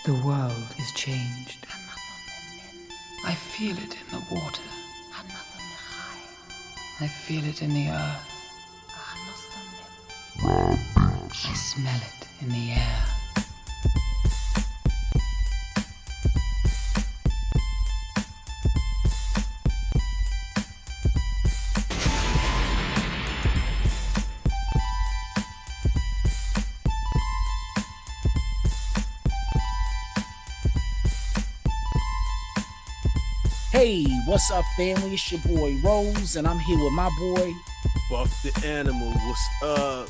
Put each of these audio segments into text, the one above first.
The world is changed. I feel it in the water. I feel it in the earth. I smell it in the air. Hey, what's up, family? It's your boy Rose, and I'm here with my boy Buff the Animal. What's up?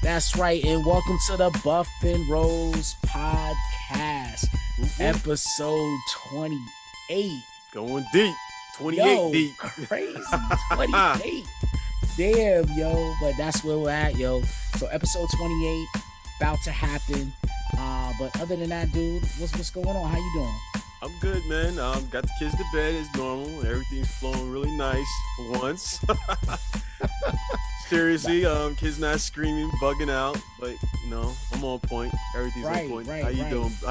That's right, and welcome to the BUFFnROSE Podcast, episode 28. Going deep. 28 yo, deep. Crazy. 28. Damn, yo. But that's where we're at, yo. So episode 28, about to happen. But other than that, dude, what's going on? How you doing? I'm good, man. Got the kids to bed as normal. Everything's flowing really nice for once. Seriously, kids not screaming, bugging out, but I'm on point. Everything's on point. How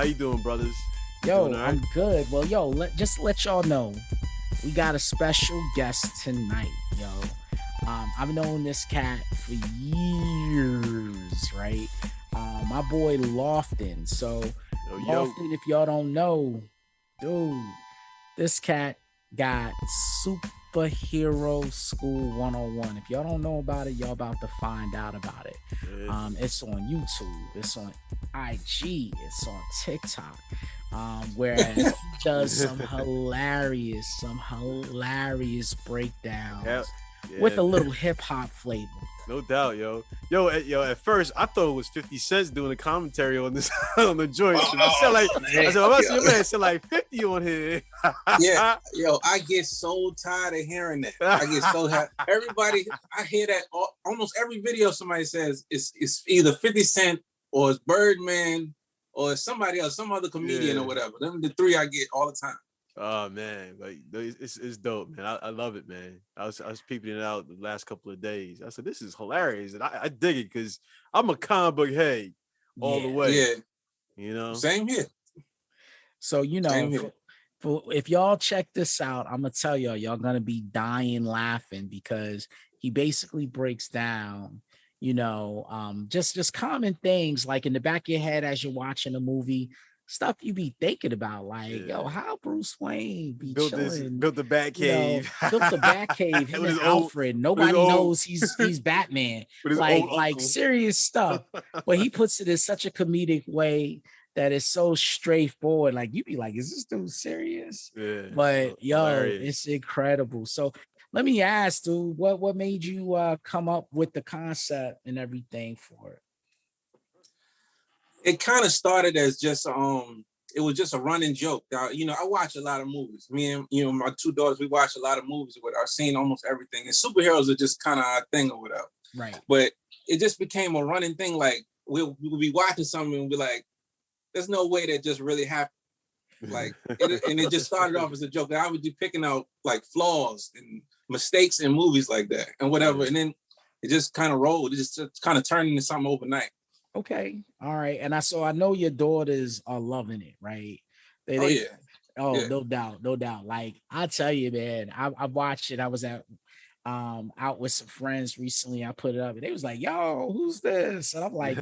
you doing, brothers? Yo, doing all right? I'm good. Well, yo, let y'all know, we got a special guest tonight, yo. I've known this cat for years, right? My boy Lofton. So Lofton, if y'all don't know, dude, this cat got Superhero School 101. If y'all don't know about it, y'all about to find out about it. It's on YouTube, it's on IG, it's on TikTok. Whereas he does some hilarious breakdowns with a little hip hop flavor. No doubt, yo. At first I thought it was 50 Cent doing a commentary on this on the joint. I said like 50 on here. Yeah, yo, I get so tired of hearing that. I get so tired. Everybody, I hear that almost every video. Somebody says it's either 50 Cent or it's Birdman or it's somebody else, some other comedian or whatever. Them the three I get all the time. Oh man, like it's dope, man. I love it, man. I was peeping it out the last couple of days. I said this is hilarious, and I dig it because I'm a comic book head all the way. Yeah, same here. So if y'all check this out, I'm gonna tell y'all gonna be dying laughing because he basically breaks down, just common things like in the back of your head as you're watching a movie. Stuff you be thinking about, like, yo, how Bruce Wayne be built the Batcave, built the Batcave. Him and Alfred. Nobody knows he's Batman. Like serious stuff. But he puts it in such a comedic way that is so straightforward. Like you be like, is this dude serious? Yeah, but hilarious. It's incredible. So let me ask, dude, what made you come up with the concept and everything for it? It kind of started as just it was just a running joke. I watch a lot of movies. Me and my two daughters, we watch a lot of movies with our seen almost everything. And superheroes are just kind of our thing or whatever. Right. But it just became a running thing. Like we'll be watching something and be like, there's no way that just really happened. Like it just started off as a joke. I would be picking out like flaws and mistakes in movies like that and whatever. And then it just kind of rolled. It just kind of turned into something overnight. Okay. All right. And I know your daughters are loving it, right? No doubt. Like I tell you, man, I watched it. I was out with some friends recently. I put it up and they was like, yo, who's this? And I'm like,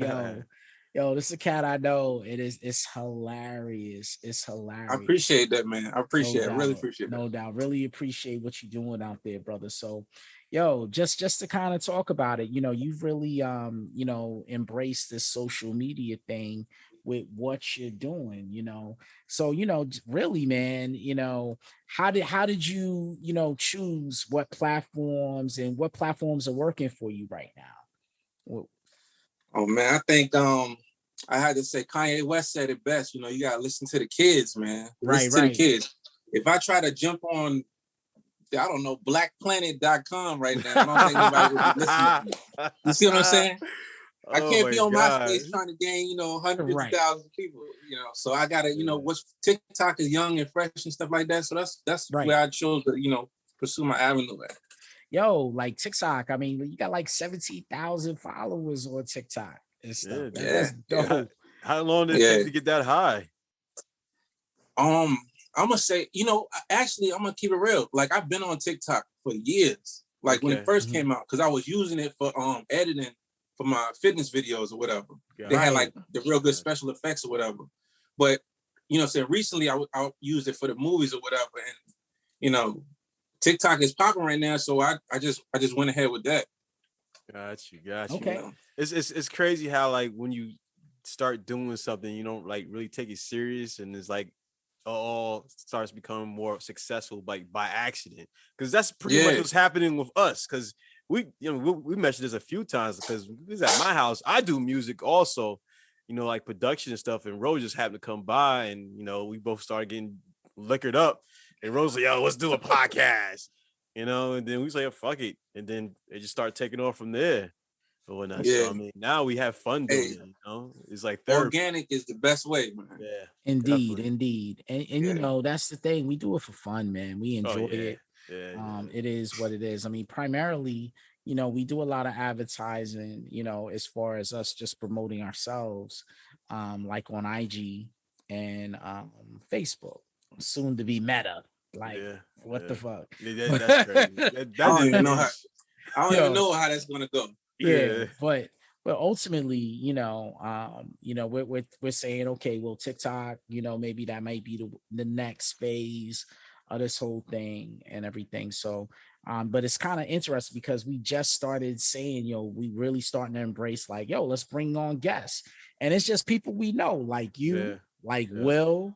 yo, this is a cat I know. It's hilarious. It's hilarious. I appreciate that, man. I appreciate it. Really appreciate it. No doubt. Really appreciate what you're doing out there, brother. So yo, just to kind of talk about it, you've really embraced this social media thing with what you're doing, So, really, man, how did you, choose what platforms and what platforms are working for you right now? Oh man, I think I had to say Kanye West said it best. You gotta listen to the kids, man. Listen to the kids. If I try to jump on blackplanet.com right now, I don't think anybody would be listening to me. You see what I'm saying? I can't be on MySpace trying to gain, hundreds of thousands of people, So I gotta, what's TikTok is young and fresh and stuff like that. So that's where I chose to, pursue my avenue at. Yo, like TikTok, I mean, you got like 17,000 followers on TikTok and stuff. That's dope. How long did it take to get that high? I'm gonna say, actually, I'm gonna keep it real. Like, I've been on TikTok for years. Like when it first came out, because I was using it for editing for my fitness videos or whatever. They had like the real good special effects or whatever. But recently I used it for the movies or whatever, and TikTok is popping right now, so I just went ahead with that. Got you. Okay. It's crazy how like when you start doing something, you don't like really take it serious, and it's like all starts becoming more successful by accident, because that's pretty much what's happening with us. Because we mentioned this a few times, because we was at my house. I do music also, like production and stuff, and Rose just happened to come by, and we both started getting liquored up, and Rose like, yo, let's do a podcast, and then we was like, fuck it, and then it just started taking off from there. Yeah. So, I mean, now we have fun doing it, it's like therapy. Organic is the best way, man. Yeah. Indeed. And that's the thing. We do it for fun, man. We enjoy it. Yeah. It is what it is. I mean, primarily, we do a lot of advertising, as far as us just promoting ourselves, like on IG and Facebook, soon to be Meta. Like, what the fuck? Yeah, that's crazy. I don't even know how that's gonna go. Yeah, but ultimately, we're saying, okay, well, TikTok, maybe that might be the next phase of this whole thing and everything. So, but it's kind of interesting because we just started saying, we really starting to embrace like, let's bring on guests, and it's just people we know, like you, Will.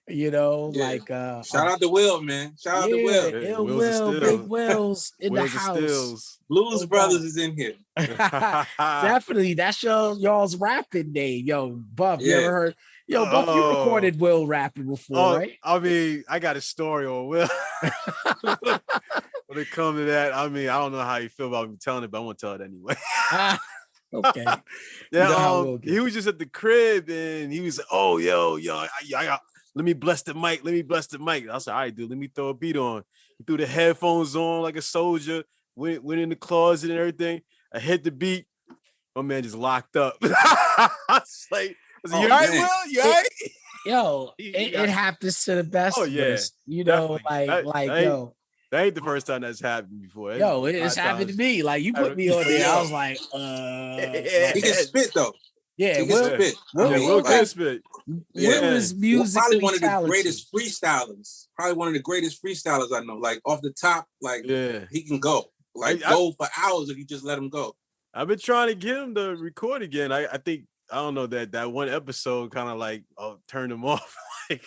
Like shout out to Will, man. Shout out to Will. Will, Big Will's in the house. Blues Brothers is in here. Definitely. That's y'all's rapping name. Yo, Buff, you ever heard? Yo, Buff, you recorded Will rapping before, right? I mean, I got a story on Will. When it comes to that, I mean, I don't know how you feel about me telling it, but I'm gonna tell it anyway. Okay. He was just at the crib and he was like, oh, yo, I got, let me bless the mic. I was like, all right, dude, let me throw a beat on. He threw the headphones on like a soldier, went in the closet and everything. I hit the beat. My man just locked up. I was like, you all right, Will? You all right? Yo, it happens to the best of us. Definitely. That ain't the first time that's happened before. It's happened to me. Like, you put me on there. I was like, he can spit though. Yeah, Will can spit. Will is music. Probably one of the greatest freestylers. Probably one of the greatest freestylers I know. Like off the top, like he can go. Like go for hours if you just let him go. I've been trying to get him to record again. I think I don't know that one episode kind of like turned him off. Like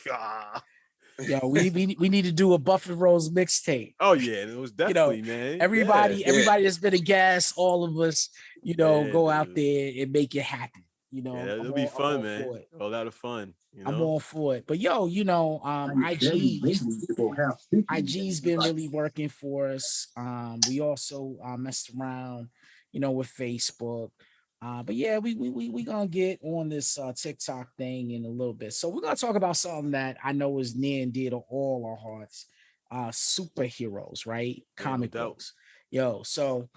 Yo, we need to do a BUFFnROSE mixtape. Oh yeah, it was definitely, man. Everybody that's been a guest, all of us, go out there and make it happen. It'll be fun, man. A lot of fun. I'm all IG's been really working for us. We also messed around, with Facebook. But yeah, we gonna get on this TikTok thing in a little bit. So we're gonna talk about something that I know is near and dear to all our hearts. Superheroes, right? Comic books. So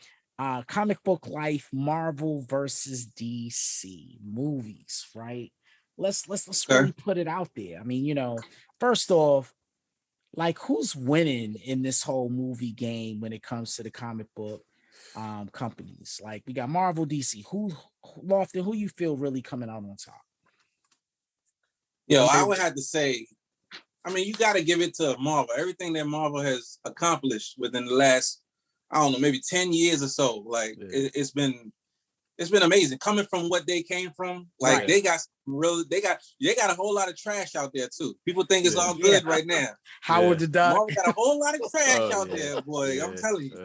comic book life, Marvel versus DC movies, right? Let's really put it out there. I mean, first off, like, who's winning in this whole movie game when it comes to the comic book companies? Like, we got Marvel, DC. Lofton, who you feel really coming out on top? I would have to say, I mean, you got to give it to Marvel. Everything that Marvel has accomplished within the last, I don't know, maybe 10 years or so. Like, it's been amazing coming from what they came from. Like, they got a whole lot of trash out there too. People think it's all good right now. Howard the Duck. Marvel got a whole lot of trash out there, boy. I'm telling you.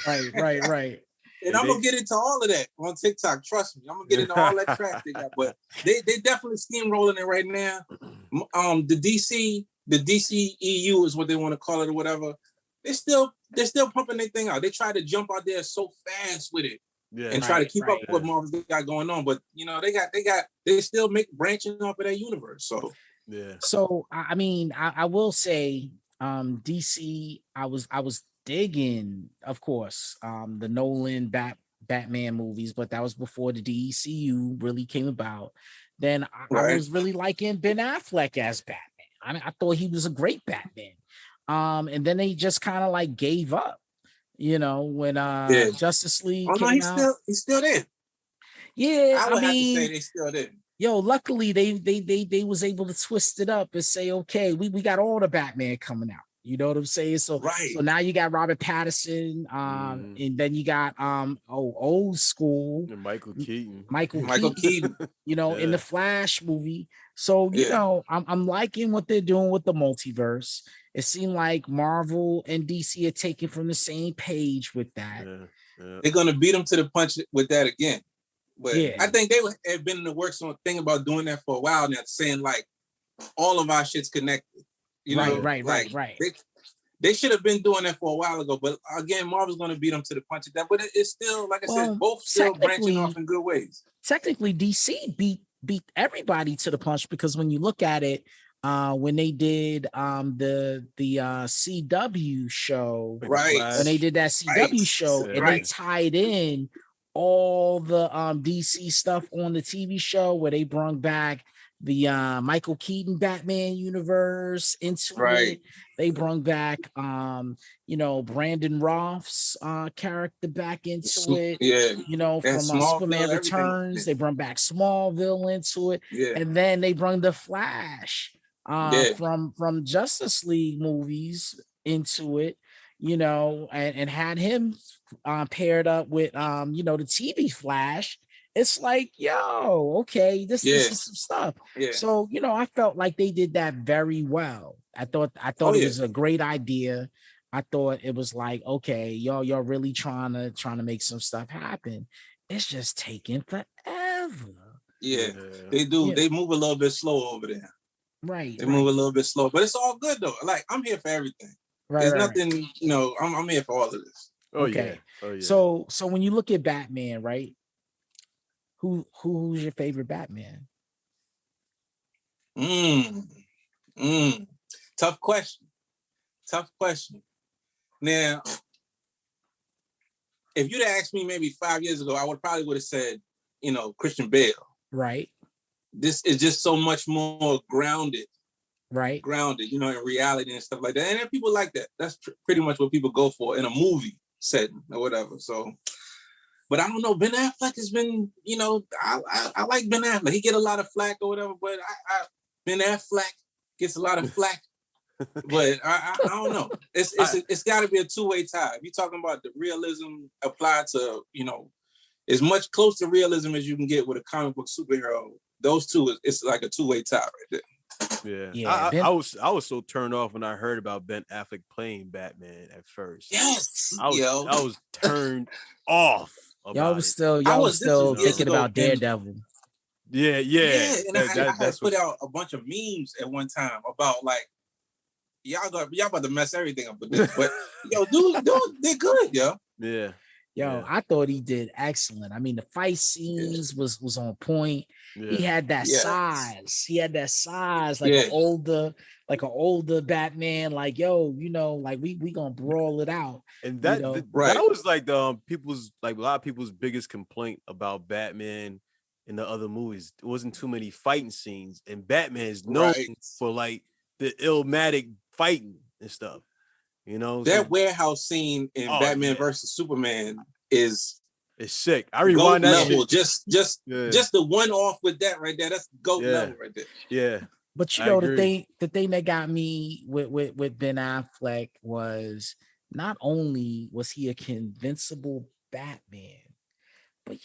Right. And I'm gonna get into all of that on TikTok. Trust me, I'm gonna get into all that trash they got. But they definitely steamrolling it right now. The DCEU is what they want to call it or whatever. They're still pumping their thing out. They try to jump out there so fast with it. And try to keep up with what Marvel's got going on, but they still branching off of that universe. So So I mean, I will say, DC. I was digging, of course, the Nolan Batman movies, but that was before the DCU really came about. Then I was really liking Ben Affleck as Batman. I mean, I thought he was a great Batman. And then they just kind of like gave up, when Justice League came out. He's still there. Yeah, I would have to say they still there. Luckily they was able to twist it up and say, okay, we got all the Batman coming out. You know what I'm saying? So now you got Robert Pattinson, and then you got old school and Michael Keaton. Michael Keaton, in the Flash movie. So I'm liking what they're doing with the multiverse. It seemed like Marvel and DC are taking from the same page with that. They're gonna beat them to the punch with that again. But I think they have been in the works on a thing about doing that for a while now, saying like all of our shit's connected. Right. They should have been doing that for a while ago, but again, Marvel's going to beat them to the punch of that. But it's still, like I said, both still branching off in good ways. Technically, DC beat everybody to the punch, because when you look at it, when they did the CW show, right? When they did that CW show, and they tied in all the DC stuff on the TV show, where they brought back the Michael Keaton Batman universe into it. They brought back Brandon Routh's character back into it. From Superman Returns. They brought back Smallville into it. And then they brought the Flash from Justice League movies into it, and had him paired up with the TV Flash. It's like, okay, this is some stuff. So, I felt like they did that very well. I thought it was a great idea. I thought it was like, okay, y'all really trying to make some stuff happen. It's just taking forever. They do. Yeah. They move a little bit slow over there. They move a little bit slow, but it's all good though. Like, I'm here for everything. There's nothing, I'm here for all of this. Okay. So when you look at Batman, right? Who's your favorite Batman? Tough question. Now, if you'd asked me maybe 5 years ago, I would have said, Christian Bale. Right. This is just so much more grounded. Right. Grounded, in reality and stuff like that. And then people like that. That's pretty much what people go for in a movie setting or whatever. So, but I don't know. Ben Affleck has been, I like Ben Affleck. He get a lot of flack or whatever, but Ben Affleck gets a lot of flack. But I don't know. It's got to be a two-way tie. If you're talking about the realism applied to, as much close to realism as you can get with a comic book superhero, those two, it's like a two-way tie right there. Yeah. I was so turned off when I heard about Ben Affleck playing Batman at first. Yes. I was turned off. Y'all was still thinking about Daredevil. Yeah. And I put out a bunch of memes at one time about like, y'all about to mess everything up with this, but dude, they're good, yo. Yeah. I thought he did excellent. I mean, the fight scenes was on point. Yeah. He had that size. He had that size, like an older Batman. Like, like we gonna brawl it out. And that was like people's, like a lot of people's biggest complaint about Batman in the other movies. There wasn't too many fighting scenes, and Batman is known for like the illmatic fighting and stuff. That warehouse scene in Batman versus Superman is sick. I rewind that level. Just the one off with that right there. That's GOAT level right there. Yeah. But the thing that got me with Ben Affleck was not only was he a convincible Batman, but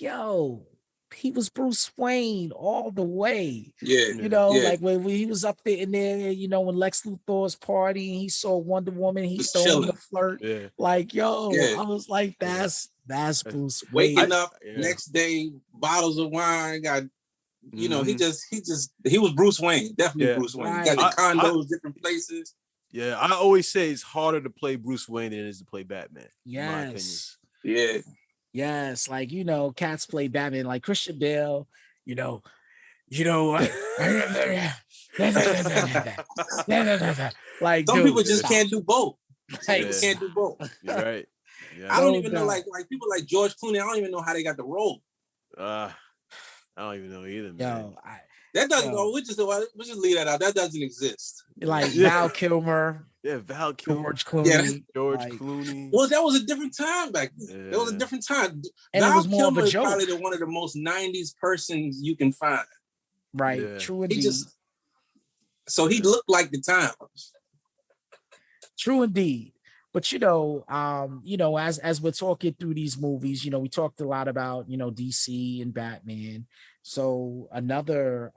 he was Bruce Wayne all the way. Like when he was up there in there, when Lex Luthor's party and he saw Wonder Woman, he saw the flirt. Yeah. Like, I was like, that's Bruce Wayne. Waking up next day, bottles of wine, got he was Bruce Wayne, definitely Bruce Wayne. Right. Got the condos, different places. Yeah, I always say it's harder to play Bruce Wayne than it is to play Batman. Yes. In my opinion. Yeah. Yes, like cats play Batman, like Christian Bale, like some people just can't do both. Can't do both. You're right. Yeah. I don't even know, like people like George Clooney. I don't even know how they got the role. I don't even know either, man. That doesn't go. We just leave that out. That doesn't exist. Like Val Kilmer. Yeah, Val Kilmer. George Clooney. George Clooney. Well, that was a different time back then. It was a different time. And Val it was more Kilmer of a is joke. probably one of the most 90s persons you can find. Right. Yeah. True indeed. So he looked like the times. True indeed. But as we're talking through these movies, we talked a lot about, DC and Batman. So another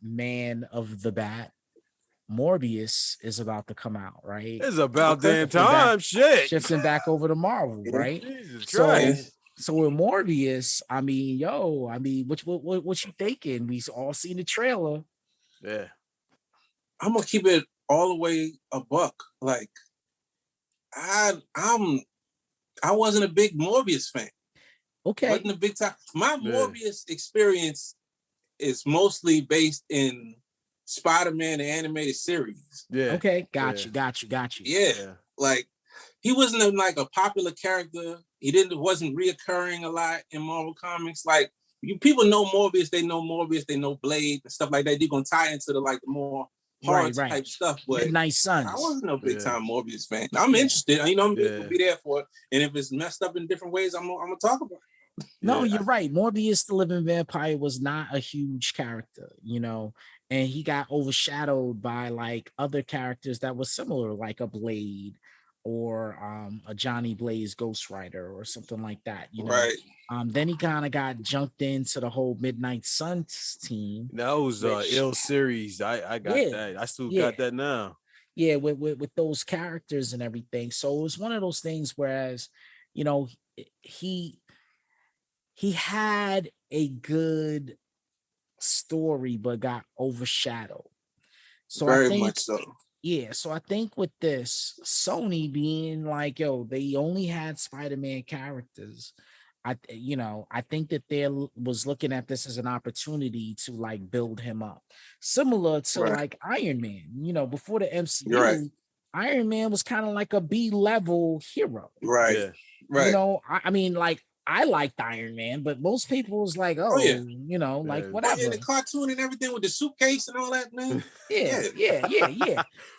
man of the Bat, Morbius, is about to come out, right? It's about damn time. Shifting back over to Marvel, right? Jesus Christ. So with Morbius, what you thinking? We all seen the trailer. Yeah. I'm gonna keep it all the way a buck. Like, I wasn't a big Morbius fan. Okay. Wasn't a big time. My Morbius experience is mostly based in Spider-Man, the animated series. Yeah. Okay. Got you. Yeah. Like, he wasn't like a popular character. He wasn't reoccurring a lot in Marvel Comics. Like, people know Morbius, they know Blade and stuff like that. You're gonna tie into the more hard type stuff. But Midnight Suns. I wasn't no big time Morbius fan. I'm interested. I'm gonna be there for it. And if it's messed up in different ways, I'm gonna talk about it. No, you're right. Morbius the Living Vampire was not a huge character, and he got overshadowed by like other characters that were similar, like a Blade or a Johnny Blaze Ghost Rider or something like that, Right. Then he kind of got jumped into the whole Midnight Suns team. That was ill series. I got that. I still got that now. Yeah, with those characters and everything. So it was one of those things. Whereas, he had a good story, but got overshadowed. So very much so. Yeah, so I think with this, Sony being like, they only had Spider-Man characters. I think that they was looking at this as an opportunity to like build him up, similar to like Iron Man. Before the MCU, Iron Man was kind of like a B-level hero. Right. Yeah. Right. I liked Iron Man, but most people was like, whatever. The cartoon and everything with the suitcase and all that, man. Yeah.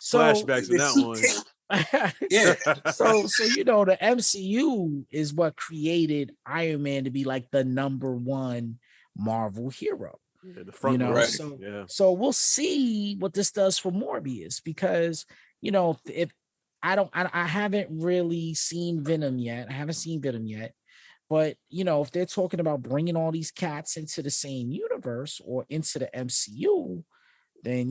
So flashbacks in that one. Yeah. So the MCU is what created Iron Man to be like the -- Marvel hero. Yeah, the front So we'll see what this does for Morbius, because if I haven't really seen Venom yet. But if they're talking about bringing all these cats into the same universe or into the MCU, then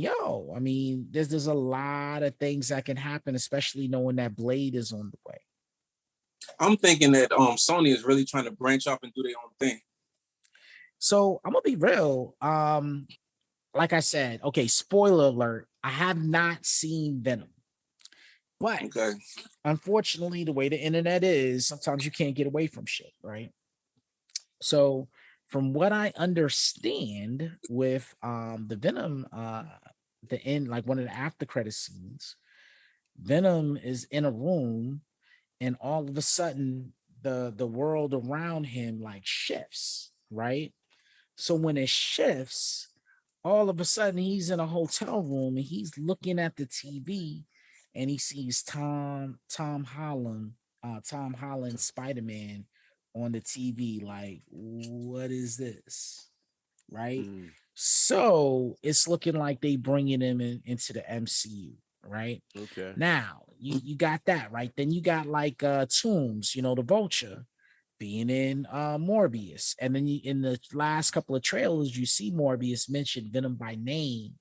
there's a lot of things that can happen, especially knowing that Blade is on the way. I'm thinking that Sony is really trying to branch off and do their own thing. So I'm gonna be real. Like I said, okay, spoiler alert, I have not seen Venom. But unfortunately, the way the internet is, sometimes you can't get away from shit, right? So from what I understand with the Venom, the end, like one of the after credit scenes, Venom is in a room, and all of a sudden the world around him like shifts, right? So when it shifts, all of a sudden he's in a hotel room and he's looking at the TV, and he sees Tom Holland Spider-Man on the TV. Like, what is this? Right? So it's looking like they bringing him into the MCU, right? Okay. Now you got that, right? Then you got like Toombs, the Vulture, being in Morbius, and then in the last couple of trailers, you see Morbius mention Venom by name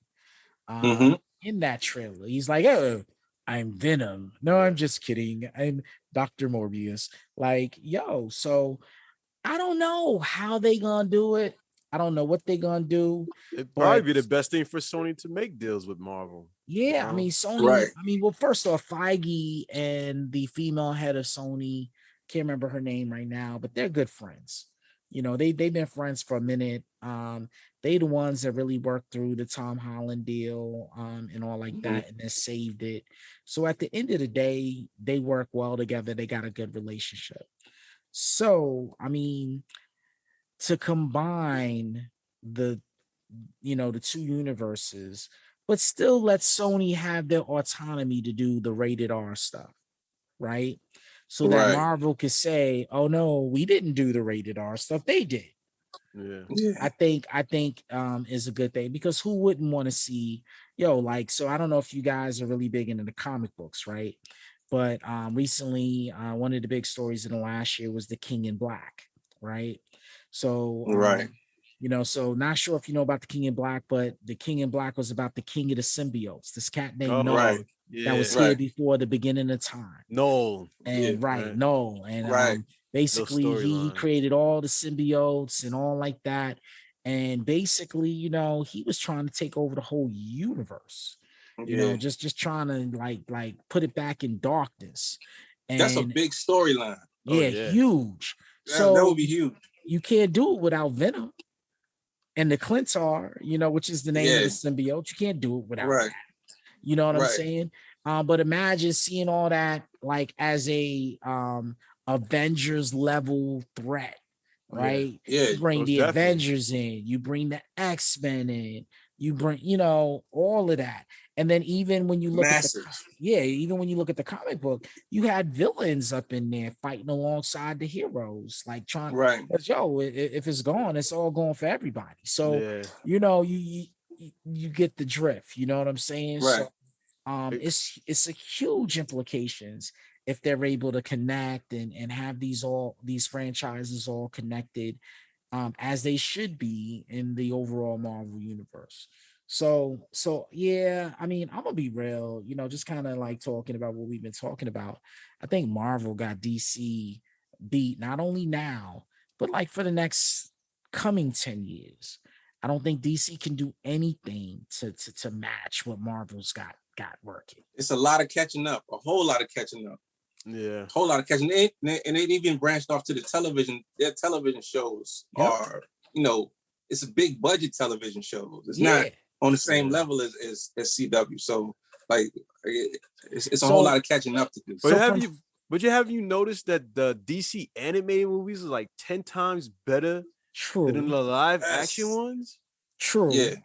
in that trailer. He's like, "Oh, I'm Venom. No, I'm just kidding. I'm Dr. Morbius." Like, so I don't know how they gonna do it. I don't know what they gonna do. It'd probably be the best thing for Sony to make deals with Marvel. Yeah, Sony. Right. Well, first off, Feige and the female head of Sony, can't remember her name right now, but they're good friends. They've been friends for a minute. They the ones that really worked through the Tom Holland deal and all like that, and then saved it. So at the end of the day, they work well together. They got a good relationship. So to combine the the two universes, but still let Sony have their autonomy to do the rated R stuff, right? So that Marvel could say, "Oh no, we didn't do the rated R stuff; they did." Yeah. I think is a good thing, because who wouldn't want to see, like, so I don't know if you guys are really big into the comic books, right? But recently, one of the big stories in the last year was the King in Black, right? So so not sure if you know about the King in Black, but the King in Black was about the king of the symbiotes, this cat named Noel, that was here before the beginning of time. Noel. And Noel. And basically he created all the symbiotes and all like that. And basically, he was trying to take over the whole universe. Just trying to like put it back in darkness. And that's a big storyline. Huge. So that would be huge. You can't do it without Venom and the Clintar, which is the name of the symbiote. You can't do it without that. You know what I'm saying? But imagine seeing all that like as a Avengers level threat, right? You bring the Avengers in, you bring the X-Men in, you bring, all of that. And then even when you look at the comic book, you had villains up in there fighting alongside the heroes, like trying, because if it's gone, it's all gone for everybody. So you get the drift. You know what I'm saying? Right. So it's a huge implications if they're able to connect and have these franchises all connected, as they should be in the overall Marvel universe. So yeah, I mean, I'm gonna be real, just kind of like talking about what we've been talking about. I think Marvel got DC beat, not only now, but like for the next coming 10 years. I don't think DC can do anything to match what Marvel's got working. It's a lot of catching up, a whole lot of catching up. Yeah, a whole lot of catching. And they even branched off to the television. Their television shows are, it's a big budget television shows. It's not on the same level as CW. So like, it's a whole lot of catching up to do. But have you noticed that the DC animated movies are like 10 times better than the live action ones? True. Yeah.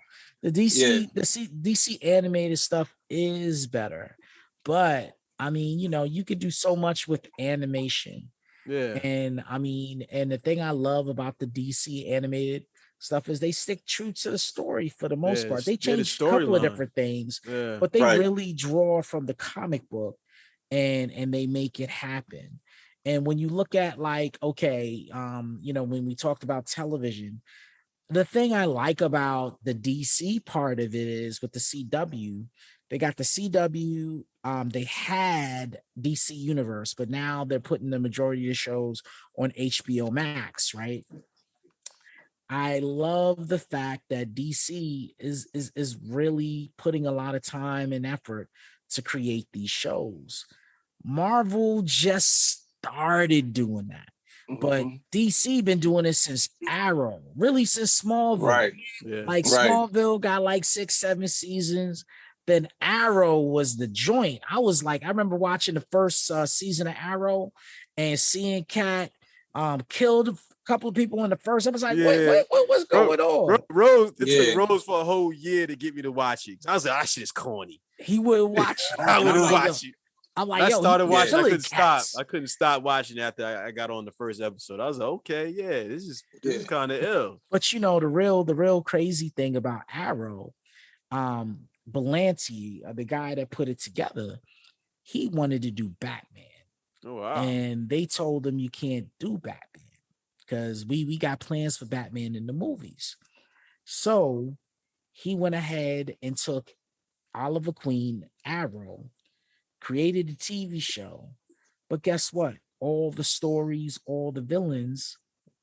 The DC animated stuff is better, but I mean, you could do so much with animation. Yeah. And I mean, and the thing I love about the DC animated stuff is they stick true to the story for the most part. They change a couple of different things, but they really draw from the comic book and they make it happen. And when you look at like, when we talked about television, the thing I like about the DC part of it is with the CW, they got the CW, they had DC Universe, but now they're putting the majority of the shows on HBO Max, right? I love the fact that DC is really putting a lot of time and effort to create these shows. Marvel just started doing that. But DC been doing it since Arrow, really since Smallville. Right. Yeah. Like Smallville got like 6-7 seasons. Then Arrow was the joint. I remember watching the first season of Arrow and seeing Cat killed a couple of people in the first. I was like, what's going on? It took Rose for a whole year to get me to watch it. I was like, that shit is corny. He wouldn't watch it. I wouldn't watch it. I'm like, I started watching. I couldn't stop. I couldn't stop watching after I got on the first episode. I was like, okay, this is kind of ill. But the real crazy thing about Arrow, Belanti, the guy that put it together, he wanted to do Batman. Oh wow! And they told him you can't do Batman because we got plans for Batman in the movies. So he went ahead and took Oliver Queen, Arrow, created a TV show, but guess what? All the stories, all the villains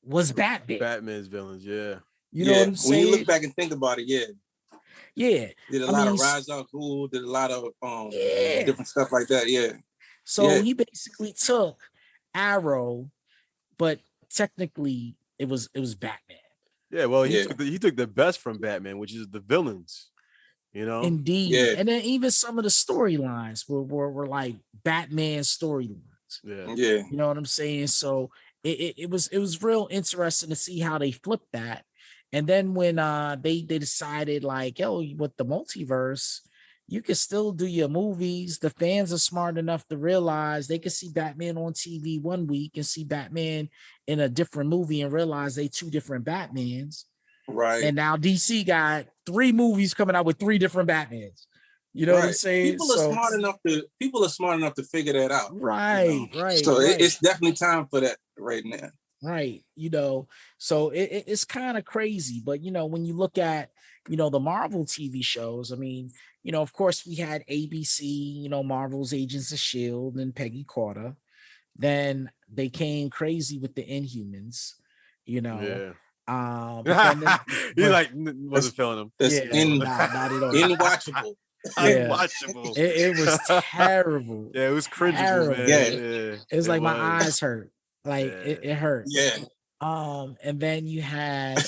was Batman. Batman's villains, You know what I'm saying? When you look back and think about it, did a lot of Rise Up Cool, did a lot of different stuff like that, So he basically took Arrow, but technically it was Batman. Yeah, well, he took the best from Batman, which is the villains. Indeed. Yeah. And then even some of the storylines were like Batman storylines. Yeah. You know what I'm saying? So it was real interesting to see how they flipped that. And then when they decided like, yo, with the multiverse, you can still do your movies. The fans are smart enough to realize they can see Batman on TV one week and see Batman in a different movie and realize they two different Batmans. Right. And now DC got 3 movies coming out with 3 different Batmans. You know what I'm saying? People are smart enough to figure that out. Right, right. So right. it's definitely time for that right now. Right. So it's kind of crazy. But, when you look at, the Marvel TV shows, I mean, of course we had ABC, Marvel's Agents of S.H.I.E.L.D. and Peggy Carter. Then they came crazy with the Inhumans, Yeah. He wasn't feeling them. Not at all. Unwatchable. Unwatchable. It was terrible. Yeah, it was cringeable, man. Yeah. It was like my eyes hurt. Like it hurt. Yeah. And then you had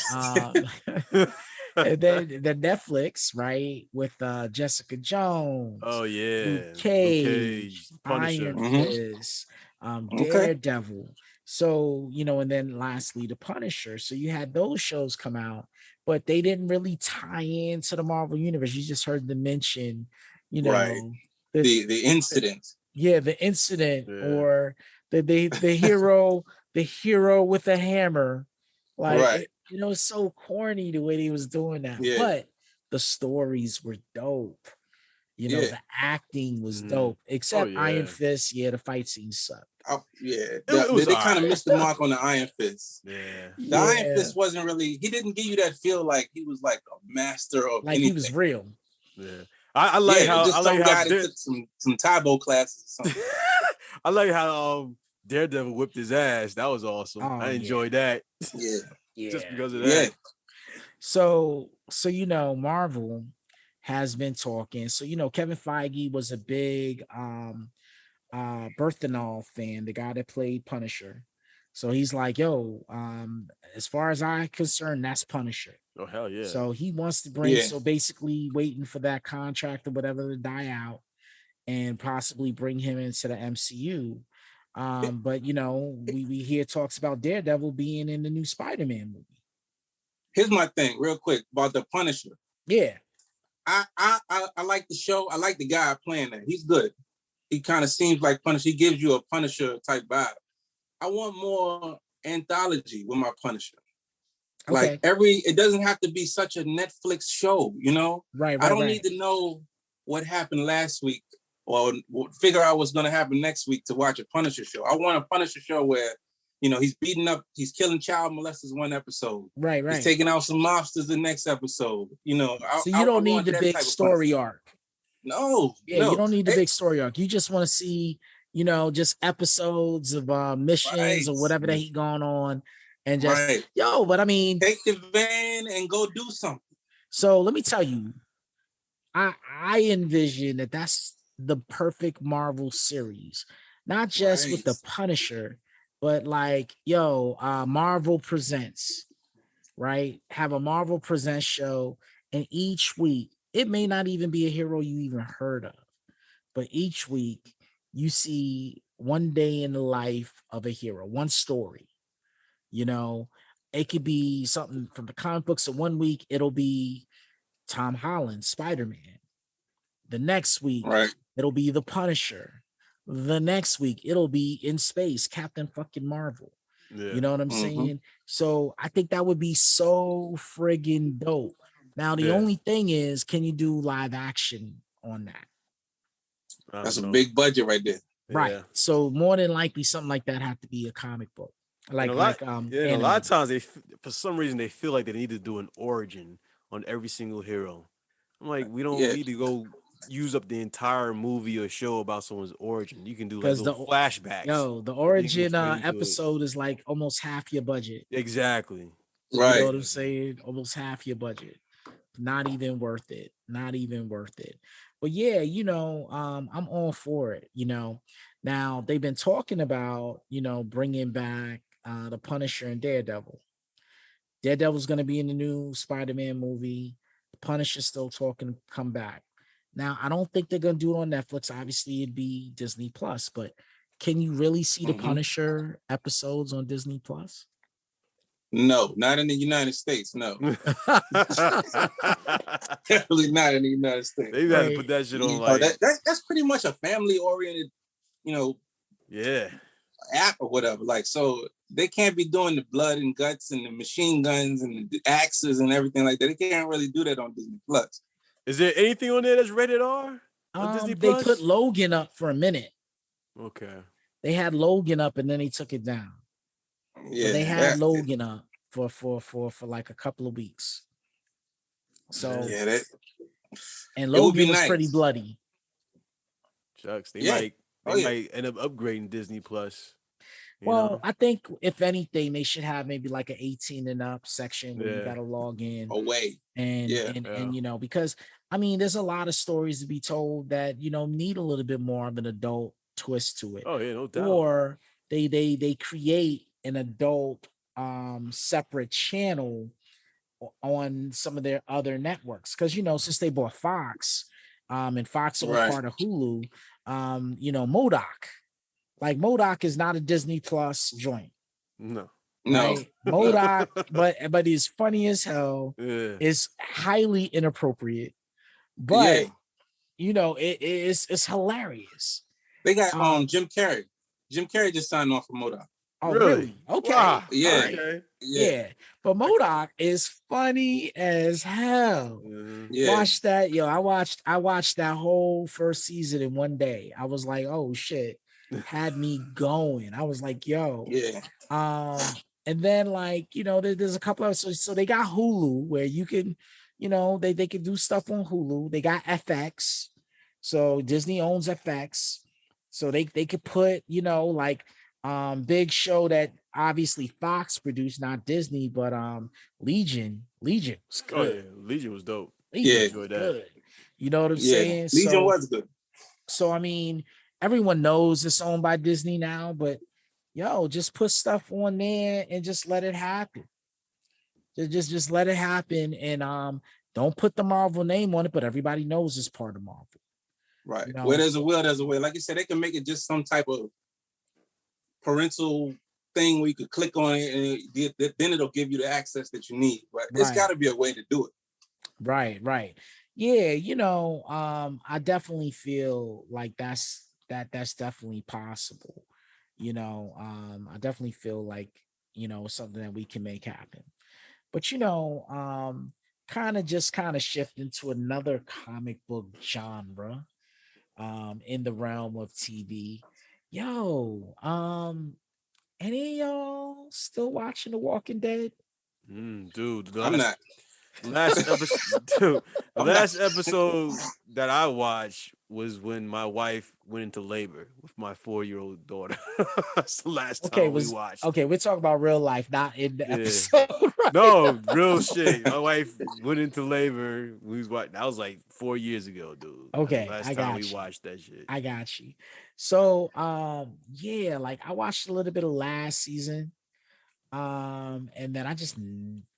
and then the Netflix, right, with Jessica Jones. Oh yeah. Luke Cage, Punisher. Iron Fist, Daredevil. So, and then lastly, the Punisher. So you had those shows come out, but they didn't really tie into the Marvel universe. You just heard them mention, the incident. The incident, or the hero with a hammer. Like, it's so corny the way he was doing that. Yeah. But the stories were dope. The acting was dope. Except Iron Fist, the fight scenes sucked. They kind of missed the mark on the Iron Fist. Yeah. The Iron Fist wasn't really, he didn't give you that feel like he was like a master of like anything. He was real. Yeah. I like how just I like some how guy that took some Taibo classes or something. I like how Daredevil whipped his ass. That was awesome. I enjoyed that. Yeah. Just because of that. So Marvel has been talking. So, Kevin Feige was a big Berthenol fan, the guy that played Punisher. So he's like, yo, as far as I'm concerned, that's Punisher. Oh, hell yeah. So he wants to bring, so basically waiting for that contract or whatever to die out and possibly bring him into the MCU. But, we hear talks about Daredevil being in the new Spider-Man movie. Here's my thing real quick about the Punisher. Yeah. I like the show. I like the guy playing that. He's good. He kind of seems like Punisher. He gives you a Punisher type vibe. I want more anthology with my Punisher. Okay. Like it doesn't have to be such a Netflix show, Right. I don't need to know what happened last week or figure out what's going to happen next week to watch a Punisher show. I want a Punisher show where, he's killing child molesters one episode. Right. He's taking out some mobsters the next episode. So you don't need the big story arc. No. You don't need the big story arc. You just want to see, just episodes of missions or whatever that he gone on, and just but I mean, take the van and go do something. So let me tell you, I envision that's the perfect Marvel series, not just with the Punisher, but like, Marvel Presents, right? Have a Marvel Presents show, and each week, it may not even be a hero you even heard of, but each week you see one day in the life of a hero, one story. It could be something from the comic books. So one week it'll be Tom Holland, Spider-Man. The next week it'll be the Punisher. The next week it'll be in space, Captain fucking Marvel. Yeah. You know what I'm saying? So I think that would be so friggin' dope. Now the only thing is, can you do live action on that? That's a big budget right there. Right. Yeah. So more than likely something like that have to be a comic book. A lot of times for some reason they feel like they need to do an origin on every single hero. I'm like, we don't need to go use up the entire movie or show about someone's origin. You can do like little flashbacks. The origin episode is like almost half your budget. Exactly. Right. You know what I'm saying? Almost half your budget. Not even worth it. But I'm all for it. Now they've been talking about, bringing back the Punisher and Daredevil. Daredevil's going to be in the new Spider-Man movie. The Punisher's still talking to come back. Now, I don't think they're going to do it on Netflix. Obviously, it'd be Disney Plus, but can you really see the Punisher episodes on Disney Plus? No, not in the United States. No, definitely not in the United States. They had to put that shit on like that's pretty much a family oriented, app or whatever. Like, so they can't be doing the blood and guts and the machine guns and the axes and everything like that. They can't really do that on Disney Plus. Is there anything on there that's rated R on Disney They Plus? put Logan up for a minute. Okay. They had Logan up and then they took it down. Yeah, but they had Logan up for like a couple of weeks. So and Logan was pretty bloody. Shucks, they might end up upgrading Disney Plus. Well, I think if anything, they should have maybe like an 18 and up section where you gotta log in and because I mean, there's a lot of stories to be told that need a little bit more of an adult twist to it. Oh yeah, no doubt. Or they create an adult separate channel on some of their other networks, because since they bought Fox and Fox was part of Hulu, MODOK is not a Disney Plus joint. No. Right? MODOK, but he's funny as hell. Yeah. It's highly inappropriate, but it's hilarious. They got Jim Carrey. Jim Carrey just signed off for MODOK. Oh, really? Okay. Wow. Yeah. Okay. Yeah. But MODOK is funny as hell. Mm-hmm. Yeah. Watch that. I watched that whole first season in one day. I was like, oh shit. Had me going. I was like, yo. Yeah. And then there's a couple of so they got Hulu where you can, they can do stuff on Hulu. They got FX. So Disney owns FX. So they could put, big show that obviously Fox produced, not Disney, but Legion was good. Oh yeah, Legion was dope. Legion was good. You know what I'm saying? Legion was good. So I mean, everyone knows it's owned by Disney now, but just put stuff on there and just let it happen. Just let it happen, and don't put the Marvel name on it, but everybody knows it's part of Marvel. Right. Where there's a will, there's a way. Like you said, they can make it just some type of parental thing where you could click on it and then it'll give you the access that you need. But it's got to be a way to do it. Right. Yeah, I definitely feel like that's definitely possible. I definitely feel like something that we can make happen. But kind of shift into another comic book genre in the realm of TV. Any of y'all still watching The Walking Dead? Dude, I'm not. Last episode that I watched was when my wife went into labor with my 4-year-old daughter. That's the last time we watched. Okay, we're talking about real life, not in the episode. Right? No, real shit. My wife went into labor. We was watching. That was like 4 years ago, dude. Okay, last time we watched that shit. I got you. So, I watched a little bit of last season. And then I just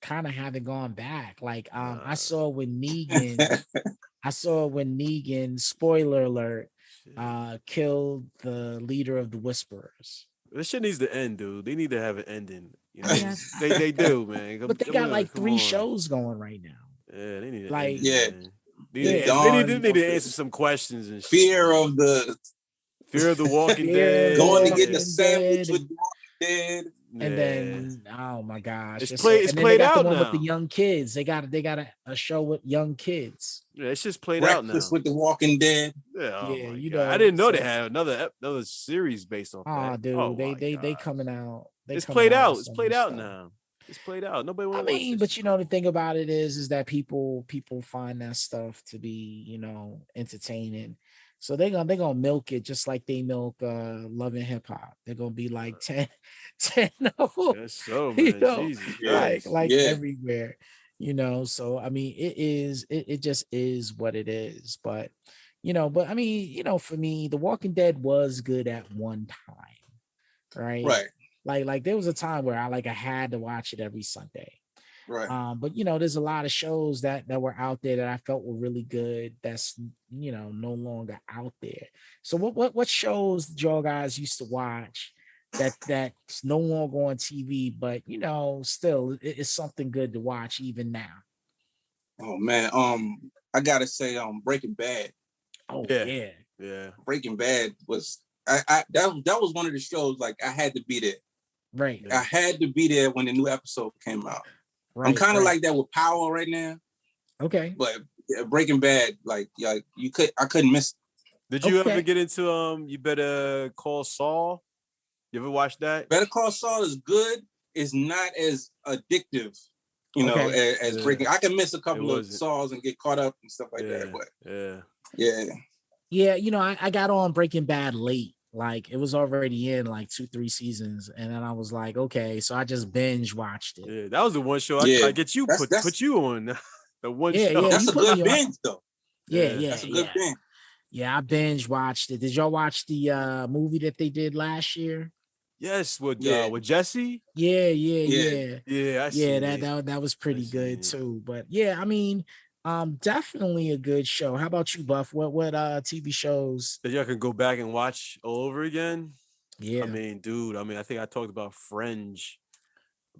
kind of haven't gone back. I saw when Negan, spoiler alert, killed the leader of the Whisperers. This shit needs to end, dude. They need to have an ending. They do, man. But they got like 3 shows going right now. Yeah, they need to They need to answer some questions and fear of the Walking Dead. Going to get the sandwich with the Walking Dead. And then, oh my gosh, it's played out now. With the young kids, they got a show with young kids. Yeah, it's just played out now. With the Walking Dead. Yeah, I didn't know they had another series based on that. Dude, they coming out. It's played out. It's played out now. It's played out. Nobody wants. I mean, but the thing about it is that people find that stuff to be entertaining. So they're gonna milk it just like they milk Love and Hip Hop. They're gonna be like 10 of them. Yes, so man. Everywhere. So I mean it just is what it is. But I mean, for me, The Walking Dead was good at one time. Right. Like there was a time where I had to watch it every Sunday. Right. But there's a lot of shows that were out there that I felt were really good that's no longer out there. So what shows did y'all guys used to watch that's no longer on TV, but you know, still it's something good to watch even now. Oh man, I gotta say, Breaking Bad. Oh Yeah. Breaking Bad was that was one of the shows like I had to be there. Right. I had to be there when the new episode came out. Right. I'm kind of like that with Power right now. Okay. But Breaking Bad, I couldn't miss it. Did you ever get into You Better Call Saul? You ever watch that? Better Call Saul is good. It's not as addictive, you know, as Breaking. I can miss a couple of Sauls and get caught up and stuff like that. But yeah. You know, I got on Breaking Bad late. Like it was already in like 2-3 seasons, and then I was like, okay, so I just binge watched it. Yeah, that was the one show I tried to get you put you on. The one show. Yeah, that's a good binge though. Yeah, that's a good binge. Yeah, I binge watched it. Did y'all watch the movie that they did last year? Yes, with Jesse. Yeah. That was pretty good too. But yeah, I mean, definitely a good show. How about you, Buff? What TV shows that y'all can go back and watch all over again? Yeah, I mean, dude. I think I talked about Fringe.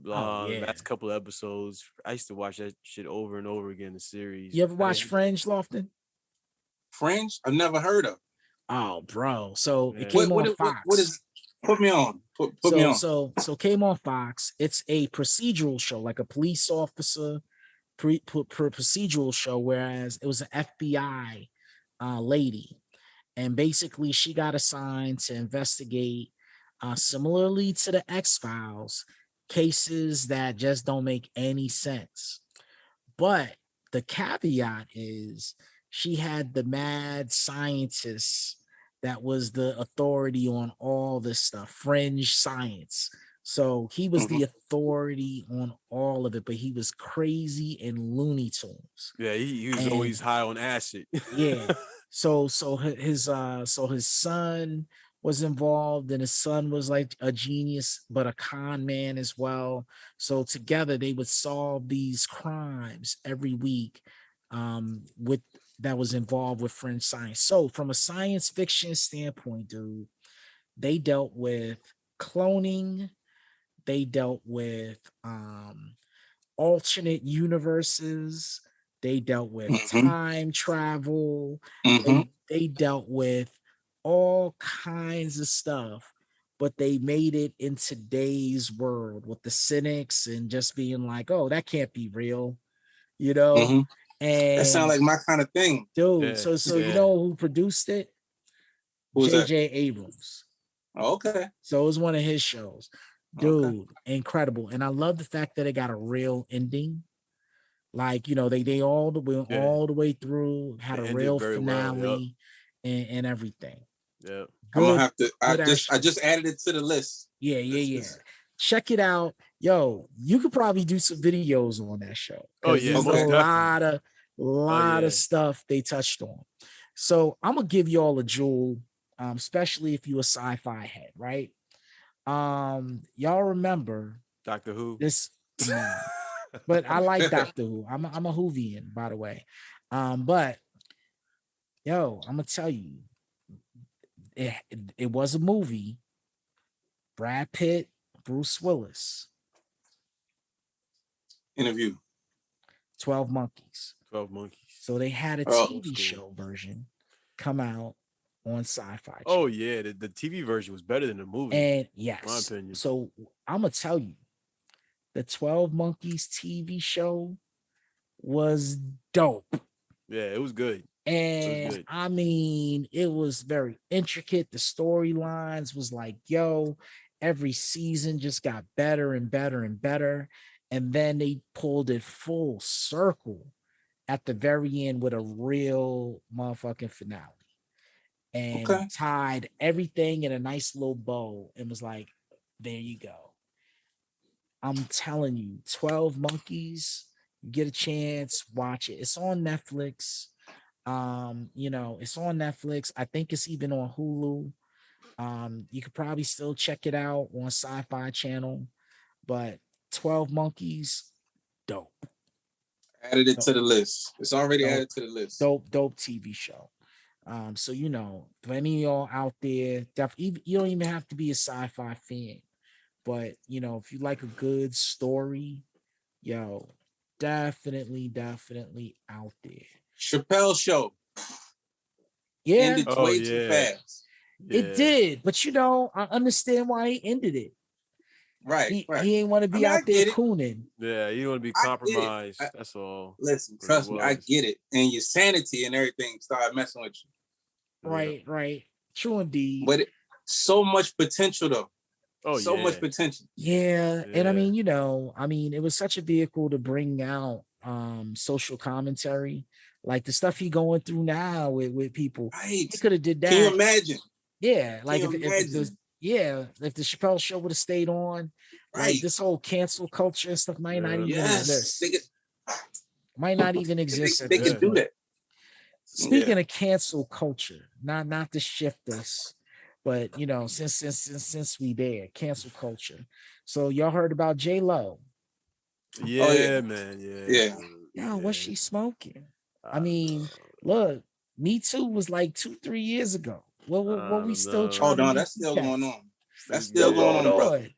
Last couple of episodes. I used to watch that shit over and over again. The series. You ever watch Fringe, Lofton? Fringe? I've never heard of. Oh, bro. So it came on Fox. What is? Put me on. Put me on. So came on Fox. It's a procedural show, like a police officer procedural show. Whereas it was an FBI lady, and basically she got assigned to investigate, similarly to the X-Files, cases that just don't make any sense. But the caveat is she had the mad scientist that was the authority on all this stuff, fringe science. So he was the authority on all of it, but he was crazy and Looney Tunes. Yeah, he was always high on acid. Yeah. So his son was involved, and his son was like a genius, but a con man as well. So together they would solve these crimes every week, that was involved with fringe science. So from a science fiction standpoint, dude, they dealt with cloning, they dealt with alternate universes, they dealt with time travel, they dealt with all kinds of stuff, but they made it in today's world with the cynics and just being like, oh, that can't be real, you know. And that sounds like my kind of thing, dude. So you know who produced it? J.J. Abrams. Okay. So it was one of his shows, dude. Incredible. And I love the fact that it got a real ending. Like, you know, they all the way through, had a real finale and everything. Yeah. I'm gonna have to. I just added it to the list. Yeah. Check it out. Yo, you could probably do some videos on that show. Oh yeah, there's a lot of stuff they touched on. So I'm gonna give you all a jewel, especially if you're a sci-fi head, right? Y'all remember Doctor Who? This, but I like Doctor Who. I'm a Whovian, by the way. But yo, I'm gonna tell you, it was a movie. Brad Pitt, Bruce Willis. Interview. 12 Monkeys. 12 Monkeys. So they had a TV show version come out on Sci-Fi. Oh yeah, the TV version was better than the movie. And yes, my opinion. So I'm gonna tell you, the 12 Monkeys TV show was dope. Yeah, it was good. And I mean, it was very intricate. The storylines was like, yo, every season just got better and better and better. And then they pulled it full circle at the very end with a real motherfucking finale. And tied everything in a nice little bow and was like, there you go. I'm telling you, 12 Monkeys, you get a chance, watch it. It's on Netflix. You know, it's on Netflix. I think it's even on Hulu. You could probably still check it out on Sci-Fi Channel, but 12 Monkeys, dope. Added it to the list. It's already added to the list. Dope TV show. So for any of y'all out there, you don't even have to be a sci-fi fan, but if you like a good story, yo, definitely out there. Chappelle Show Yeah, ended way too fast. It did, but I understand why he ended it. Right. He ain't want to be out there cooning. Yeah, you want to be compromised. That's all. Listen, trust me, I get it. And your sanity and everything started messing with you. Right. True indeed. But so much potential though. Oh, so much potential. Yeah. And I mean, it was such a vehicle to bring out social commentary, like the stuff he going through now with people. Right. He could have did that. Can you imagine? Yeah, like if the Chappelle Show would have stayed on, like this whole cancel culture and stuff might not even exist. Might not even exist. They could do that. Speaking of cancel culture, not to shift this, but since we there, cancel culture. So y'all heard about J-Lo? Yeah, man. Yeah. What's she smoking? I mean, look, Me Too was like 2-3 years ago. What we still trying to do? That's still going on. That's still going on, brother.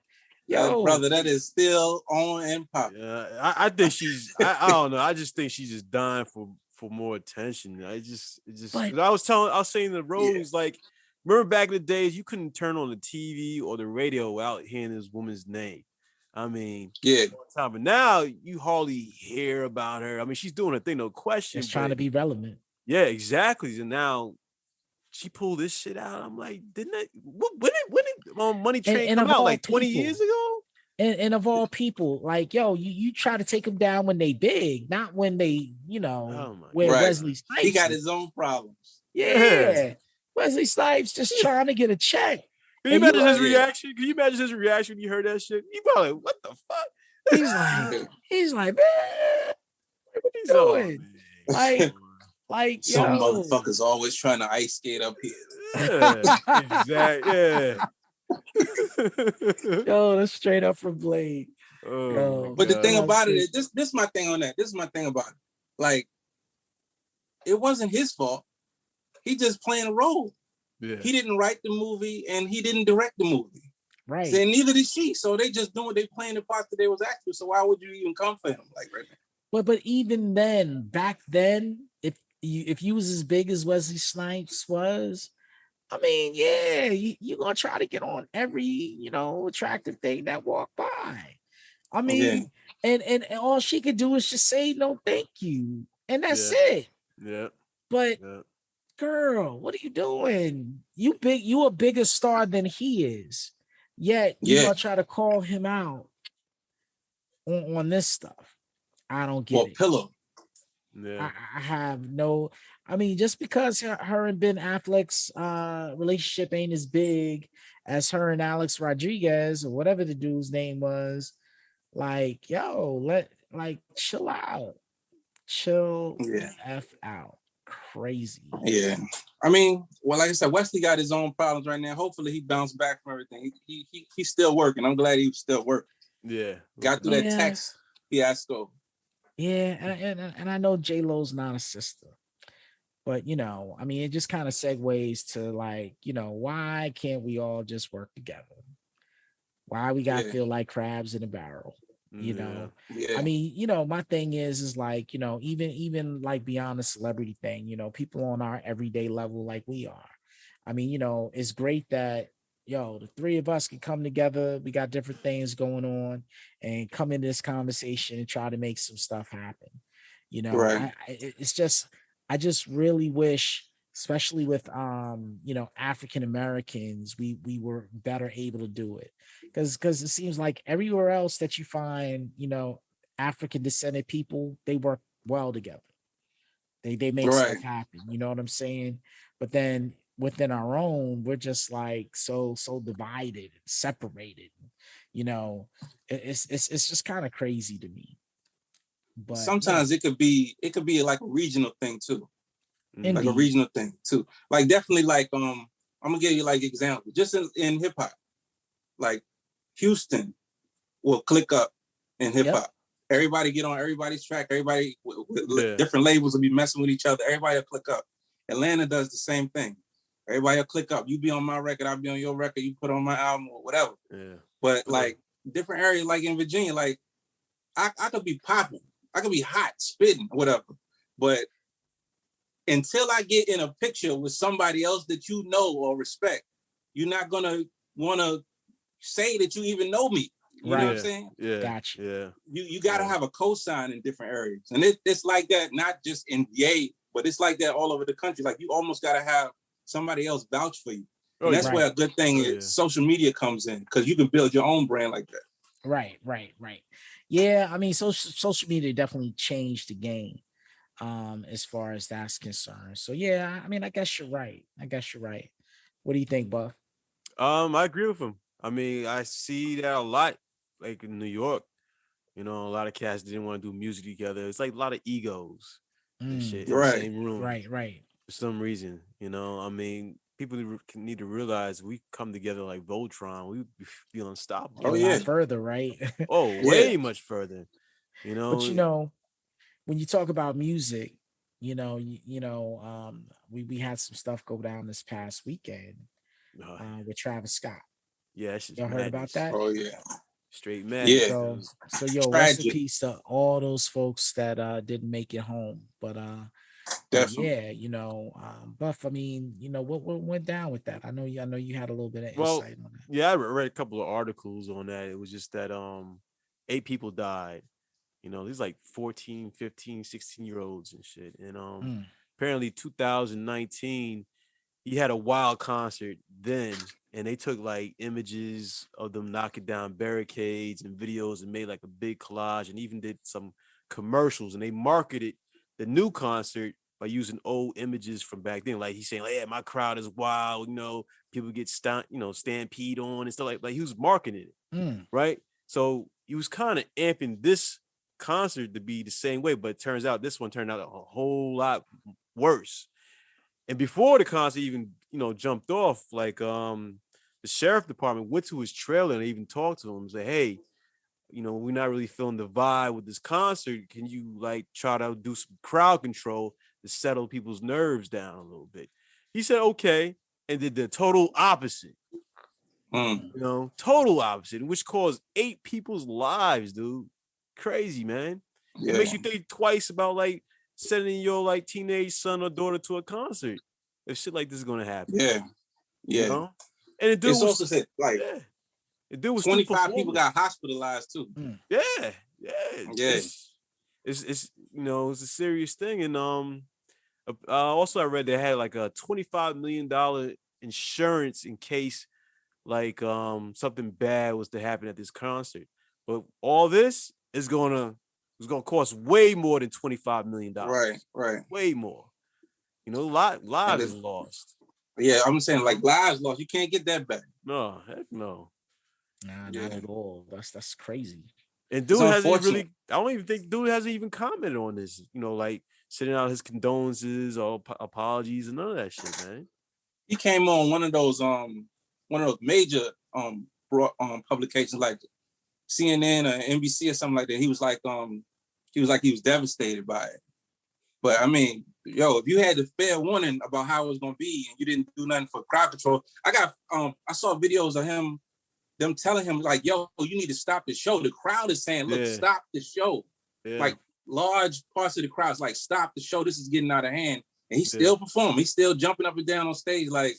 Yo, brother, that is still on and popping. Yeah, I think she's. I don't know. I just think she's just dying for more attention. I was saying to Rose, like, remember back in the days, you couldn't turn on the TV or the radio without hearing this woman's name. I mean, but now you hardly hear about her. I mean, she's doing a thing, no question. She's trying to be relevant. Yeah, exactly. And now she pulled this shit out. I'm like, when did Money Train come out? Like 20 years ago? And of all people, like, yo, you try to take them down when they big, not when they, Wesley Snipes. He got his own problems. Yeah. Wesley Snipes just trying to get a check. Can you imagine his reaction? Can you imagine his reaction when you heard that shit? He probably, what the fuck? He's like, man, what are you doing? Like, some motherfuckers always trying to ice skate up here. Yeah, exactly. Yeah. Yo, that's straight up from Blade. But the thing about it is, this is my thing on that. This is my thing about it. Like, it wasn't his fault. He just playing a role. Yeah. He didn't write the movie and he didn't direct the movie. Right. And neither did she. So they just doing, they playing the part that they was acting. So why would you even come for him like right now? But even then, back then, if you was as big as Wesley Snipes was, I mean, yeah, you're gonna try to get on every, attractive thing that walk by. I mean, and all she could do is just say no, thank you, and that's it. Yeah. But girl, what are you doing? You a bigger star than he is. Yet you gonna try to call him out on this stuff. I don't get it. Pillow. Yeah. I have no. I mean, just because her and Ben Affleck's relationship ain't as big as her and Alex Rodriguez or whatever the dude's name was, like, yo, chill out. Chill the F out. Crazy. Yeah. I mean, well, like I said, Wesley got his own problems right now. Hopefully he bounced back from everything. He's still working. I'm glad he's still working. Yeah. Got through that tax fiasco. Yeah, and I know J-Lo's not a sister. But, I mean, it just kind of segues to, like, why can't we all just work together? Why we got to feel like crabs in a barrel? Yeah. I mean, my thing is like, even like beyond the celebrity thing, people on our everyday level like we are. I mean, it's great that, the three of us can come together. We got different things going on and come into this conversation and try to make some stuff happen. I just really wish, especially with African Americans, we were better able to do it, because it seems like everywhere else that you find African descended people, they work well together. They make stuff happen. You know what I'm saying? But then within our own, we're just like so divided, separated. It's just kind of crazy to me. But sometimes it could be like a regional thing too. Indeed. Like a regional thing too. Like definitely like I'm gonna give you like example. Just in hip hop, like Houston will click up in hip hop. Everybody get on everybody's track. Everybody with different labels will be messing with each other. Everybody will click up. Atlanta does the same thing. Everybody will click up. You be on my record, I'll be on your record. You put on my album or whatever. Yeah. But like different areas, like in Virginia, like I could be popping, I could be hot, spitting, whatever. But until I get in a picture with somebody else that you know or respect, you're not gonna want to say that you even know me. You know what I'm saying? Yeah. Gotcha. Yeah. You got to have a cosign in different areas, and it's like that not just in VA, but it's like that all over the country. Like you almost got to have somebody else vouch for you. And that's where a good thing is social media comes in, because you can build your own brand like that. Right. Yeah, I mean, social media definitely changed the game as far as that's concerned. So yeah, I mean, I guess you're right. What do you think, Buff? I agree with him. I mean, I see that a lot, like in New York. You know, a lot of cats didn't want to do music together. It's like a lot of egos and shit in the same room. Right. For some reason, you know, I mean, people need to realize we come together like Voltron. We feel unstoppable. Oh yeah, further, right? Way much further. You know, but you know, when you talk about music, we had some stuff go down this past weekend with Travis Scott. Yeah, y'all heard about that? Oh yeah, straight madness. So yo, rest in peace to all those folks that didn't make it home. But definitely. yeah, Buff, I mean, what went down with that? I know you had a little bit of insight on that. Yeah, I read a couple of articles on that. It was just that 8 people died. You know, these like 14, 15, 16-year-olds and shit. And apparently 2019, he had a wild concert then, and they took like images of them knocking down barricades and videos and made like a big collage, and even did some commercials, and they marketed the new concert by using old images from back then. Like he's saying, like, yeah, my crowd is wild, people get stampede on and stuff like he was marketing it. Right? So he was kind of amping this concert to be the same way, but it turns out this one turned out a whole lot worse. And before the concert even, jumped off, like the sheriff department went to his trailer and even talked to him and said, hey, we're not really feeling the vibe with this concert. Can you like try to do some crowd control to settle people's nerves down a little bit? He said, okay, and did the total opposite. Total opposite, which caused 8 people's lives, dude. Crazy, man. It makes you think twice about like sending your like teenage son or daughter to a concert if shit like this is gonna happen. Yeah. And the dude it's also said like the dude was 25 people got hospitalized too. It's it's a serious thing. And also I read they had like a $25 million insurance in case like something bad was to happen at this concert. But all this is gonna cost way more than $25 million. Right. Way more. Lives is lost. Yeah, I'm saying like lives lost. You can't get that back. No, heck no. Nah, not at all. That's crazy. And dude hasn't really. I don't even think dude hasn't even commented on this. Like sending out his condolences or apologies and none of that shit, man. He came on one of those major publications like CNN or NBC or something like that. He was devastated by it. But I mean, if you had the fair warning about how it was gonna be and you didn't do nothing for crowd control, I saw videos of them telling him like, yo, you need to stop the show. The crowd is saying, look, stop the show. Like large parts of the crowd's like, stop the show. This is getting out of hand. And he's still performing. He's still jumping up and down on stage. Like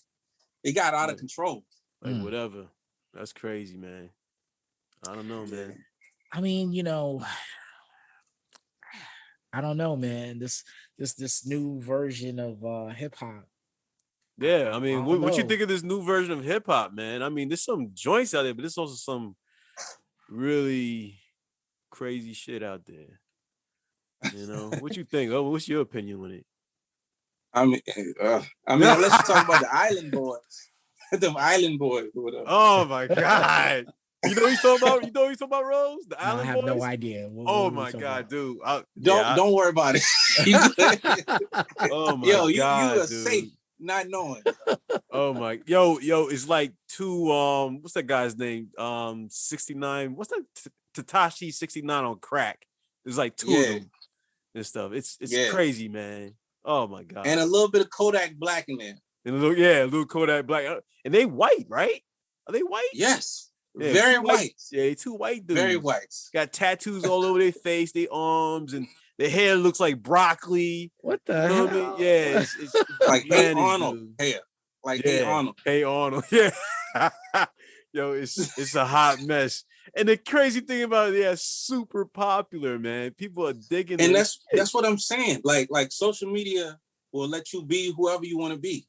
it got out of control. Like whatever. That's crazy, man. I don't know, man. I mean, I don't know, man. This new version of hip hop. Yeah, I mean, what you think of this new version of hip hop, man? I mean, there's some joints out there, but there's also some really crazy shit out there. What you think? Oh, what's your opinion on it? I mean, let's talk about the Island Boys. Them Island Boys or whatever. Oh my God. You know what he's talking about, Rose? The Island Boys? I have no idea. What my God, dude. Don't worry about it. Oh my God, you are dude. safe not knowing. Oh my, yo, it's like two, what's that guy's name? 69, what's that? Tekashi 69 on crack. There's like two of them and stuff. It's crazy, man. Oh my god. And a little bit of Kodak Black in there. And a little Kodak Black. And they white, right? Are they white? Yes. Yeah, very white. Yeah, two white dudes. Very white. Got tattoos all over their face, their arms, and their hair looks like broccoli. What the hell? What I mean? Yeah, it's like Hey Arnold hair. Like Hey Arnold. Hey Arnold. Yeah. Yo, it's a hot mess. And the crazy thing about it, yeah, super popular, man. People are digging it. And that's what I'm saying. Like social media will let you be whoever you want to be.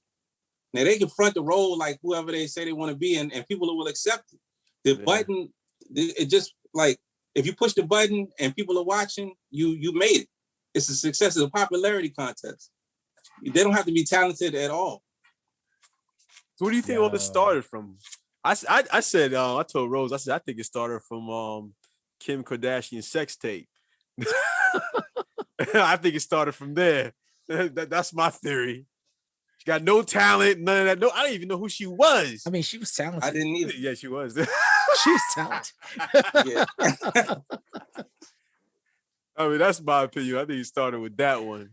Now they can front the role like whoever they say they want to be, and people will accept it. The button, it just like if you push the button and people are watching, you made it. It's a success. It's a popularity contest. They don't have to be talented at all. So what do you think all this started from? I said I told Rose, I said I think it started from Kim Kardashian's sex tape. I think it started from there. That's my theory. She got no talent, none of that. No, I didn't even know who she was. I mean, she was talented. I didn't either. Yeah, she was. She was talented. Yeah. I mean, that's my opinion. I think it started with that one.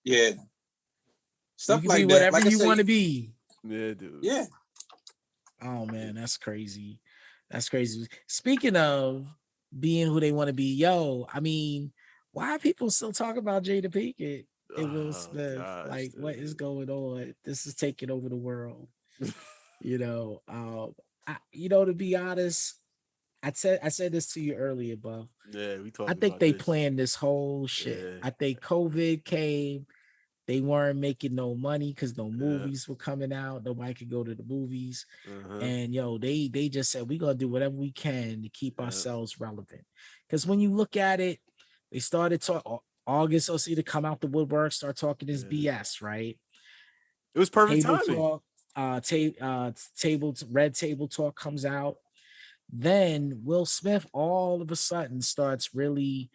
Yeah. Stuff you like be that. Whatever like you want to be. Yeah, dude. Yeah. Oh man, that's crazy. That's crazy. Speaking of being who they want to be, I mean, why are people still talking about Jada Pinkett and Will Smith? Like, what is going on? This is taking over the world. To be honest, I said this to you earlier, Buff. Yeah, we talked. I think they planned this whole shit. Yeah. I think COVID came. They weren't making no money because no movies were coming out. Nobody could go to the movies. And they just said, we're going to do whatever we can to keep ourselves relevant. Because when you look at it, they started talking, August OC to come out the woodwork, start talking this BS, right? It was perfect timing. Red Table Talk comes out. Then Will Smith all of a sudden starts really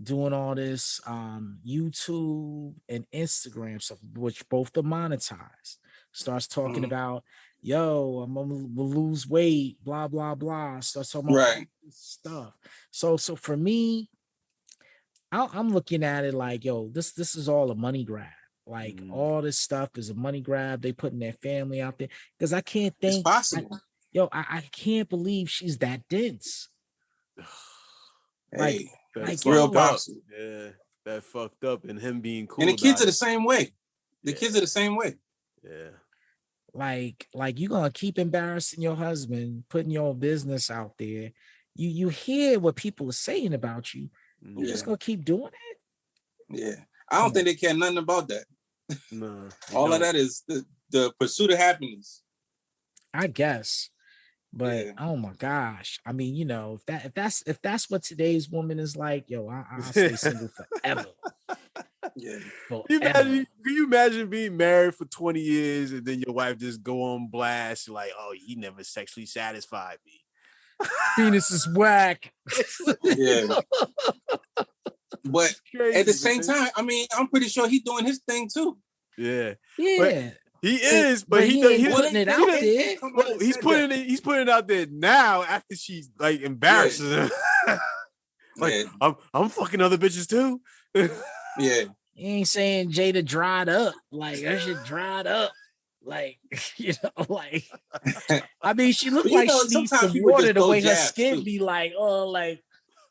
doing all this YouTube and Instagram stuff, which both are monetized. Starts talking about, I'm gonna lose weight, blah blah blah. Starts talking about stuff. So for me, I'm looking at it like, this is all a money grab. Like all this stuff is a money grab. They putting their family out there because I can't think. It's possible. I can't believe she's that dense. Hey. That's real possible. Yeah, that fucked up, and him being cool. And the kids are the same way. The kids are the same way. Yeah. Like you gonna keep embarrassing your husband, putting your business out there. You hear what people are saying about you. You're just gonna keep doing it. Yeah, I don't think they care nothing about that. No. All of that is the pursuit of happiness. I guess. But oh my gosh, I mean, if that's what today's woman is like, I'll stay single forever. Yeah. Can you imagine being married for 20 years and then your wife just go on blast like, oh, he never sexually satisfied me. Penis is whack. Yeah. But crazy, at the same time, I mean, I'm pretty sure he's doing his thing too. Yeah. Yeah. He is, but he putting it out there. Well, he's putting it out there now after she's like embarrasses him. Like I'm fucking other bitches too. Yeah. He ain't saying Jada dried up. Like that shit dried up. Like, like I mean, she looked like she needs some water the way her skin be like,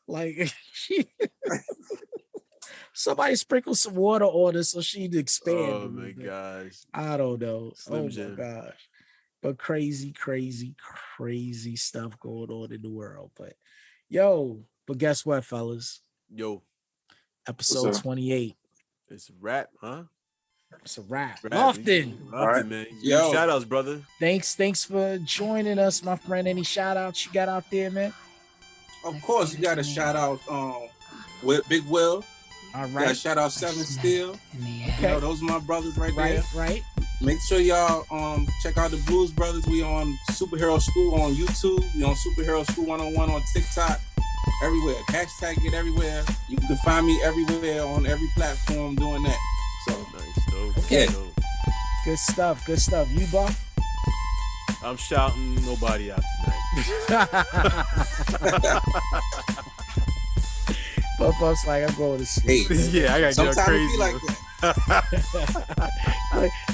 like she somebody sprinkle some water on her so she'd expand. Oh my gosh. I don't know. Slim Jim. My gosh. But crazy stuff going on in the world. But guess what, fellas? Episode 28. It's a wrap, huh? It's a wrap. Lofton. Lofton, man. Shout outs, brother. Thanks for joining us, my friend. Any shout outs you got out there, man? Of course, you got a shout out with Big Will. All right. Got shout out Seven Steel. Okay. Those are my brothers right there. Right. Make sure y'all check out the Blues Brothers. We on Superhero School on YouTube. We on Superhero School 101 on TikTok. Everywhere. Hashtag it everywhere. You can find me everywhere on every platform doing that. So nice, dope. Okay. Good stuff. You, Buff? I'm shouting nobody out tonight. Buff's like, I'm going to sleep. Yeah, I gotta get crazy. Sometimes it be like that.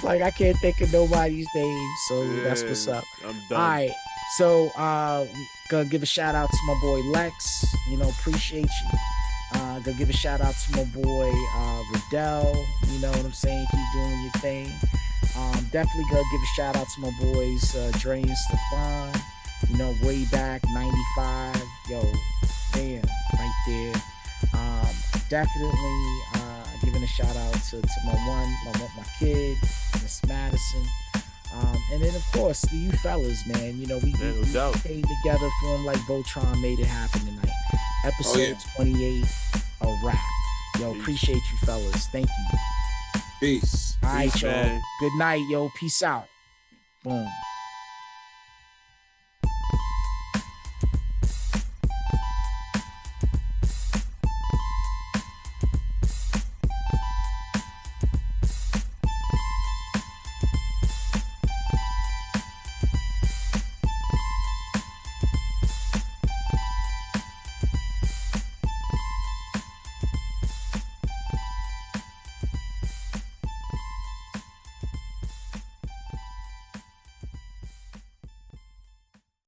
like I can't think of nobody's name, so that's what's up. I'm done. All right, so gonna give a shout out to my boy Lex. You know, appreciate you. Gonna give a shout out to my boy Riddell. You know what I'm saying? Keep doing your thing. Definitely gonna give a shout out to my boys Dre and Stefan. You know, way back 95. Yo, damn, right there. Definitely giving a shout out to my kid, Miss Madison. And then of course to you fellas, man. You know, we came together for him like Voltron made it happen tonight. Episode 28, a wrap. Yo, appreciate you fellas. Thank you. Peace. All right, Peace, y'all. man. Good night, yo. Peace out. Boom.